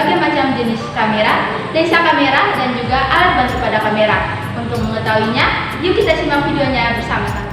berbagai macam jenis kamera, lensa kamera, dan juga alat bantu pada kamera. Untuk mengetahuinya, yuk kita simak videonya bersama-sama.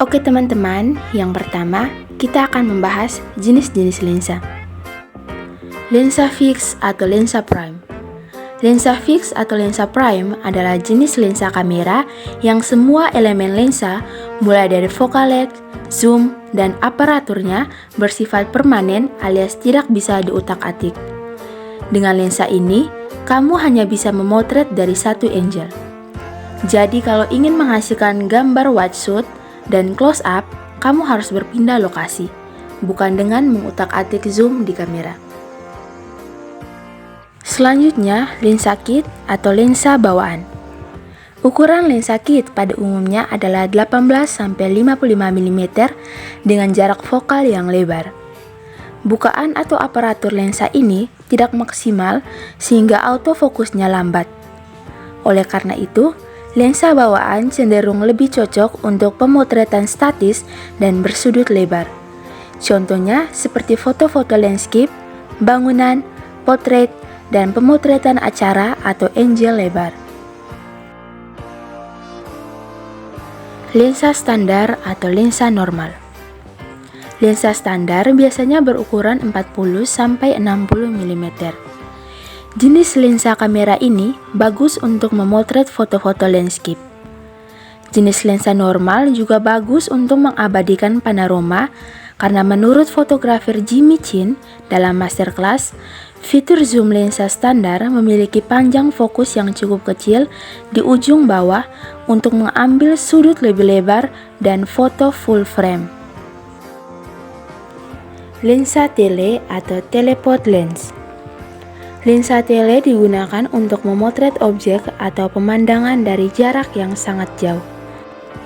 Oke teman-teman, yang pertama kita akan membahas jenis-jenis lensa. Lensa fix atau lensa prime. Lensa fix atau lensa prime adalah jenis lensa kamera yang semua elemen lensa, mulai dari focal length, zoom, dan aparaturnya bersifat permanen alias tidak bisa diutak-atik. Dengan lensa ini, kamu hanya bisa memotret dari satu angle. Jadi kalau ingin menghasilkan gambar wide shot dan close up, kamu harus berpindah lokasi, bukan dengan mengutak-atik zoom di kamera. Selanjutnya, lensa kit atau lensa bawaan. Ukuran lensa kit pada umumnya adalah 18-55 mm dengan jarak fokal yang lebar. Bukaan atau aparatur lensa ini tidak maksimal sehingga autofokusnya lambat. Oleh karena itu, lensa bawaan cenderung lebih cocok untuk pemotretan statis dan bersudut lebar. Contohnya seperti foto-foto landscape, bangunan, potret, dan pemotretan acara atau angle lebar. Lensa standar atau lensa normal. Lensa standar biasanya berukuran 40-60 mm. Jenis lensa kamera ini bagus untuk memotret foto-foto landscape. Jenis lensa normal juga bagus untuk mengabadikan panorama karena menurut fotografer Jimmy Chin dalam masterclass, fitur zoom lensa standar memiliki panjang fokus yang cukup kecil di ujung bawah untuk mengambil sudut lebih lebar dan foto full frame. Lensa tele atau teleport lens. Lensa tele digunakan untuk memotret objek atau pemandangan dari jarak yang sangat jauh.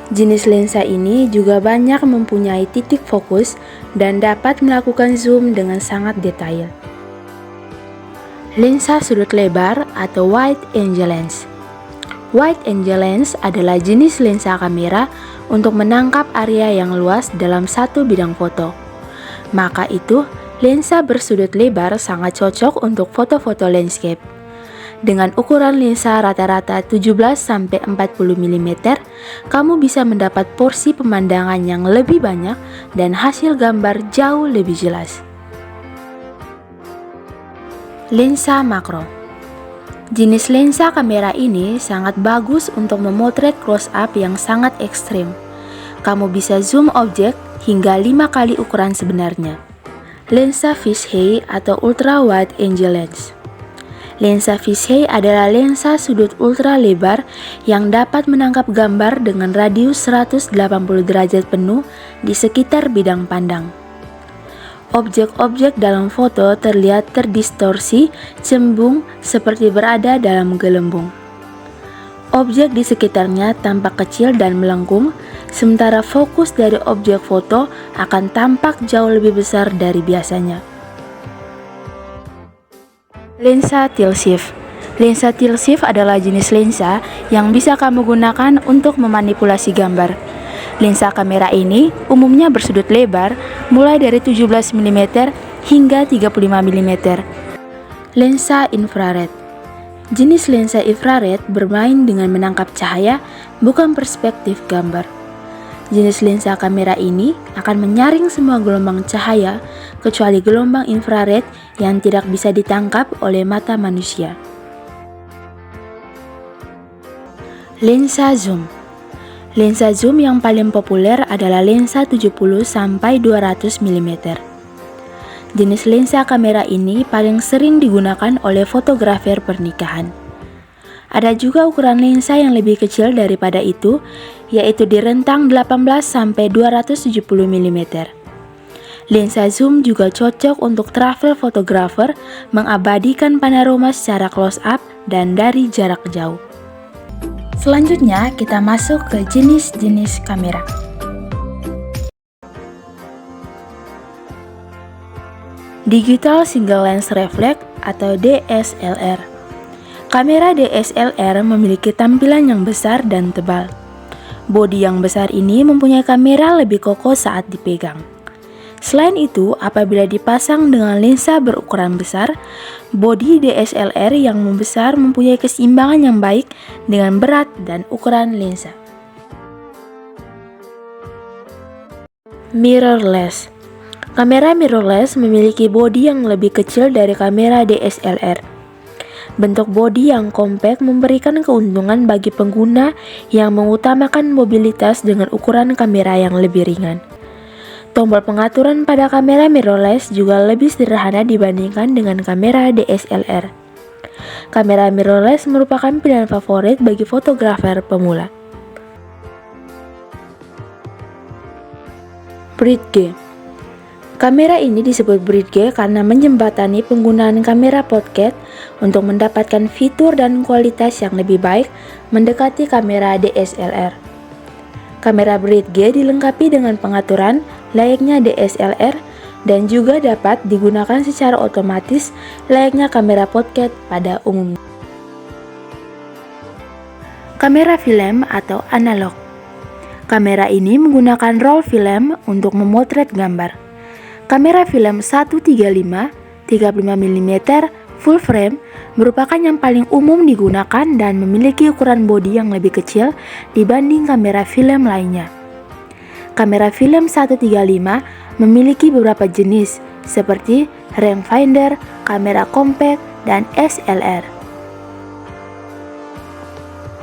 Jenis lensa ini juga banyak mempunyai titik fokus dan dapat melakukan zoom dengan sangat detail. Lensa sudut lebar atau wide angle lens. Wide angle lens adalah jenis lensa kamera untuk menangkap area yang luas dalam satu bidang foto. Maka itu, lensa bersudut lebar sangat cocok untuk foto-foto landscape. Dengan ukuran lensa rata-rata 17-40 mm, kamu bisa mendapat porsi pemandangan yang lebih banyak dan hasil gambar jauh lebih jelas. Lensa makro. Jenis lensa kamera ini sangat bagus untuk memotret close up yang sangat ekstrim. Kamu bisa zoom objek hingga 5 kali ukuran sebenarnya. Lensa fisheye atau ultra wide angle lens. Lensa fisheye adalah lensa sudut ultra lebar yang dapat menangkap gambar dengan radius 180 derajat penuh di sekitar bidang pandang. Objek-objek dalam foto terlihat terdistorsi, cembung, seperti berada dalam gelembung. Objek di sekitarnya tampak kecil dan melengkung, sementara fokus dari objek foto akan tampak jauh lebih besar dari biasanya. Lensa tilt shift. Lensa tilt shift adalah jenis lensa yang bisa kamu gunakan untuk memanipulasi gambar. Lensa kamera ini umumnya bersudut lebar mulai dari 17 mm hingga 35 mm. Lensa infrared. Jenis lensa infrared bermain dengan menangkap cahaya, bukan perspektif gambar. Jenis lensa kamera ini akan menyaring semua gelombang cahaya, kecuali gelombang infrared yang tidak bisa ditangkap oleh mata manusia. Lensa zoom. Lensa zoom yang paling populer adalah lensa 70-200 mm. Jenis lensa kamera ini paling sering digunakan oleh fotografer pernikahan. Ada juga ukuran lensa yang lebih kecil daripada itu, yaitu di rentang 18-270 mm. Lensa zoom juga cocok untuk travel photographer mengabadikan panorama secara close up dan dari jarak jauh. Selanjutnya kita masuk ke jenis-jenis kamera. Digital Single Lens Reflex atau DSLR. Kamera DSLR memiliki tampilan yang besar dan tebal. Bodi yang besar ini mempunyai kamera lebih kokoh saat dipegang. Selain itu, apabila dipasang dengan lensa berukuran besar, bodi DSLR yang membesar mempunyai keseimbangan yang baik dengan berat dan ukuran lensa. Mirrorless. Kamera mirrorless memiliki bodi yang lebih kecil dari kamera DSLR. Bentuk bodi yang kompak memberikan keuntungan bagi pengguna yang mengutamakan mobilitas dengan ukuran kamera yang lebih ringan. Tombol pengaturan pada kamera mirrorless juga lebih sederhana dibandingkan dengan kamera DSLR. Kamera mirrorless merupakan pilihan favorit bagi fotografer pemula. Bridge. Kamera ini disebut bridge karena menjembatani penggunaan kamera podcast untuk mendapatkan fitur dan kualitas yang lebih baik mendekati kamera DSLR. Kamera bridge dilengkapi dengan pengaturan layaknya DSLR dan juga dapat digunakan secara otomatis layaknya kamera podcast pada umumnya. Kamera film atau analog. Kamera ini menggunakan roll film untuk memotret gambar. Kamera film 135 35mm full frame merupakan yang paling umum digunakan dan memiliki ukuran bodi yang lebih kecil dibanding kamera film lainnya. Kamera film 135 memiliki beberapa jenis seperti rangefinder, kamera compact, dan SLR.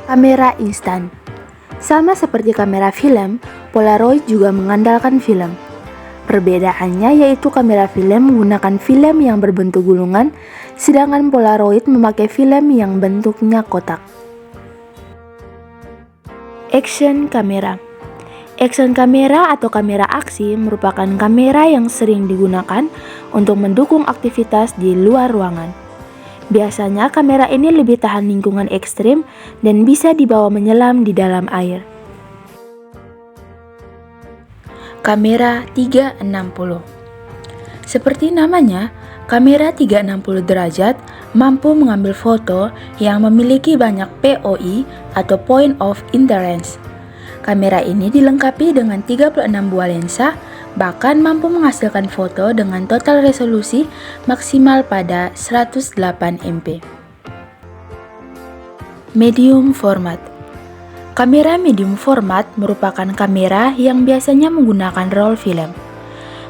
Kamera instan. Sama seperti kamera film, Polaroid juga mengandalkan film. Perbedaannya yaitu kamera film menggunakan film yang berbentuk gulungan, sedangkan Polaroid memakai film yang bentuknya kotak. Action kamera. Action kamera atau kamera aksi merupakan kamera yang sering digunakan untuk mendukung aktivitas di luar ruangan. Biasanya kamera ini lebih tahan lingkungan ekstrim dan bisa dibawa menyelam di dalam air. Kamera 360. Seperti namanya, kamera 360 derajat mampu mengambil foto yang memiliki banyak POI atau point of interest. Kamera ini dilengkapi dengan 36 buah lensa, bahkan mampu menghasilkan foto dengan total resolusi maksimal pada 108 MP. Medium format. Kamera medium format merupakan kamera yang biasanya menggunakan roll film.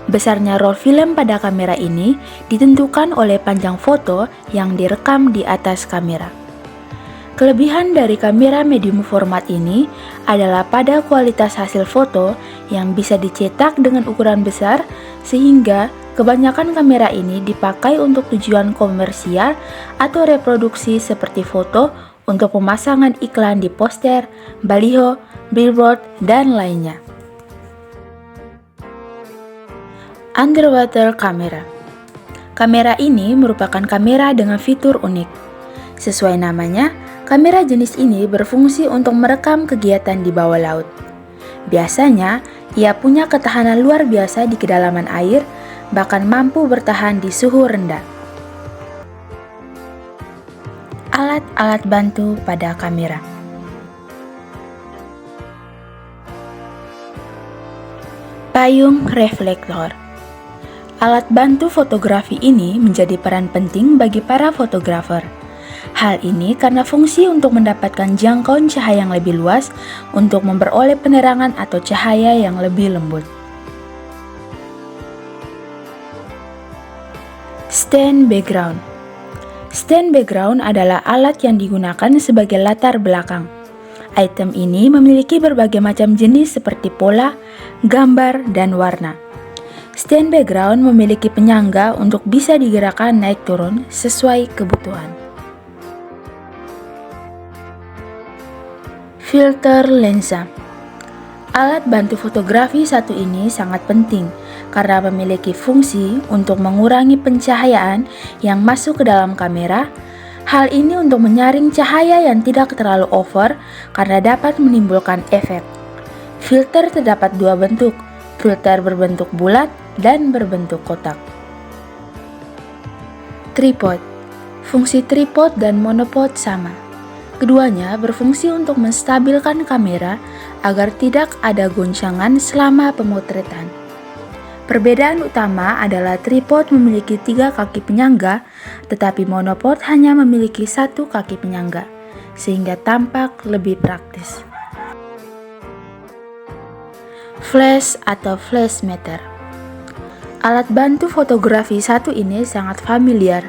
Besarnya roll film pada kamera ini ditentukan oleh panjang foto yang direkam di atas kamera. Kelebihan dari kamera medium format ini adalah pada kualitas hasil foto yang bisa dicetak dengan ukuran besar, sehingga kebanyakan kamera ini dipakai untuk tujuan komersial atau reproduksi seperti foto untuk pemasangan iklan di poster, baliho, billboard, dan lainnya. Underwater camera. Kamera ini merupakan kamera dengan fitur unik. Sesuai namanya, kamera jenis ini berfungsi untuk merekam kegiatan di bawah laut. Biasanya, ia punya ketahanan luar biasa di kedalaman air, bahkan mampu bertahan di suhu rendah. Alat-alat bantu pada kamera. Payung reflektor. Alat bantu fotografi ini menjadi peran penting bagi para fotografer. Hal ini karena fungsi untuk mendapatkan jangkauan cahaya yang lebih luas untuk memperoleh penerangan atau cahaya yang lebih lembut. Stand background. Stand background adalah alat yang digunakan sebagai latar belakang. Item ini memiliki berbagai macam jenis seperti pola, gambar, dan warna. Stand background memiliki penyangga untuk bisa digerakkan naik turun sesuai kebutuhan. Filter lensa. Alat bantu fotografi satu ini sangat penting karena memiliki fungsi untuk mengurangi pencahayaan yang masuk ke dalam kamera. Hal ini untuk menyaring cahaya yang tidak terlalu over karena dapat menimbulkan efek. Filter terdapat dua bentuk, filter berbentuk bulat dan berbentuk kotak. Tripod. Fungsi tripod dan monopod sama. Keduanya berfungsi untuk menstabilkan kamera agar tidak ada goncangan selama pemotretan. Perbedaan utama adalah tripod memiliki 3 kaki penyangga, tetapi monopod hanya memiliki 1 kaki penyangga, sehingga tampak lebih praktis. Flash atau flash meter. Alat bantu fotografi satu ini sangat familiar.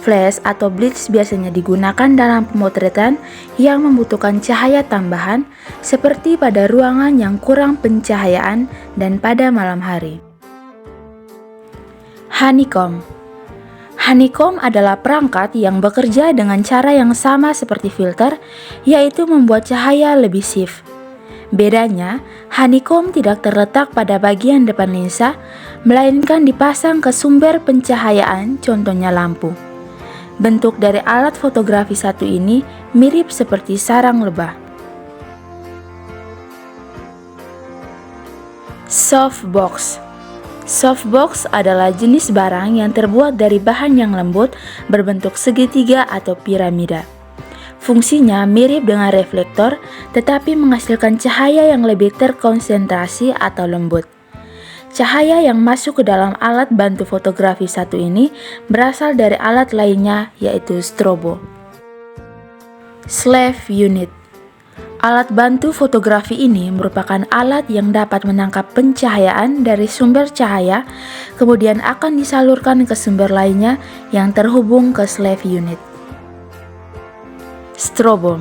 Flash atau blitz biasanya digunakan dalam pemotretan yang membutuhkan cahaya tambahan, seperti pada ruangan yang kurang pencahayaan dan pada malam hari. Honeycomb. Honeycomb adalah perangkat yang bekerja dengan cara yang sama seperti filter, yaitu membuat cahaya lebih shift. Bedanya, honeycomb tidak terletak pada bagian depan lensa, melainkan dipasang ke sumber pencahayaan, contohnya lampu. Bentuk dari alat fotografi satu ini mirip seperti sarang lebah. Softbox. Softbox adalah jenis barang yang terbuat dari bahan yang lembut berbentuk segitiga atau piramida. Fungsinya mirip dengan reflektor, tetapi menghasilkan cahaya yang lebih terkonsentrasi atau lembut. Cahaya yang masuk ke dalam alat bantu fotografi satu ini berasal dari alat lainnya, yaitu strobo. Slave unit. Alat bantu fotografi ini merupakan alat yang dapat menangkap pencahayaan dari sumber cahaya, kemudian akan disalurkan ke sumber lainnya yang terhubung ke slave unit. Strobo.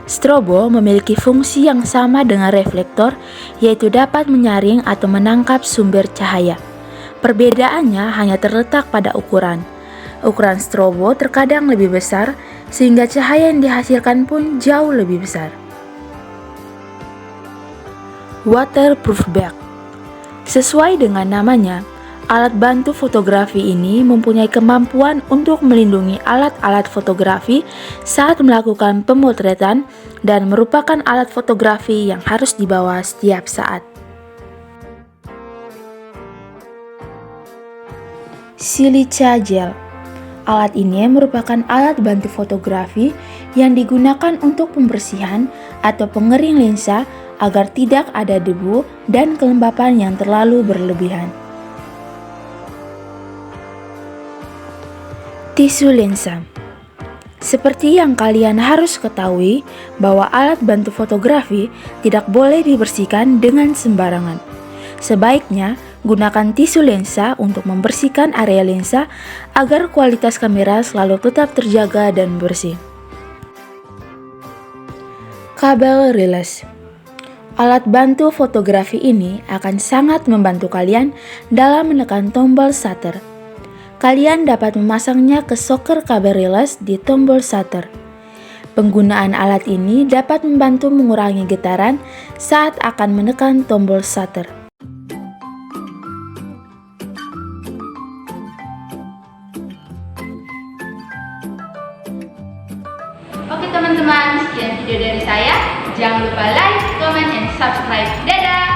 Strobo memiliki fungsi yang sama dengan reflektor, yaitu dapat menyaring atau menangkap sumber cahaya. Perbedaannya hanya terletak pada ukuran. Ukuran strobo terkadang lebih besar, sehingga cahaya yang dihasilkan pun jauh lebih besar. Waterproof bag. Sesuai dengan namanya, alat bantu fotografi ini mempunyai kemampuan untuk melindungi alat-alat fotografi saat melakukan pemotretan dan merupakan alat fotografi yang harus dibawa setiap saat. Silica gel. Alat ini merupakan alat bantu fotografi yang digunakan untuk pembersihan atau pengering lensa agar tidak ada debu dan kelembapan yang terlalu berlebihan. Tisu lensa. Seperti yang kalian harus ketahui bahwa alat bantu fotografi tidak boleh dibersihkan dengan sembarangan. Sebaiknya gunakan tisu lensa untuk membersihkan area lensa agar kualitas kamera selalu tetap terjaga dan bersih. Kabel riles. Alat bantu fotografi ini akan sangat membantu kalian dalam menekan tombol shutter. Kalian dapat memasangnya ke soker kabel riles di tombol shutter. Penggunaan alat ini dapat membantu mengurangi getaran saat akan menekan tombol shutter. Oke teman-teman, sekian video dari saya. Jangan lupa like, comment, and subscribe. Dadah!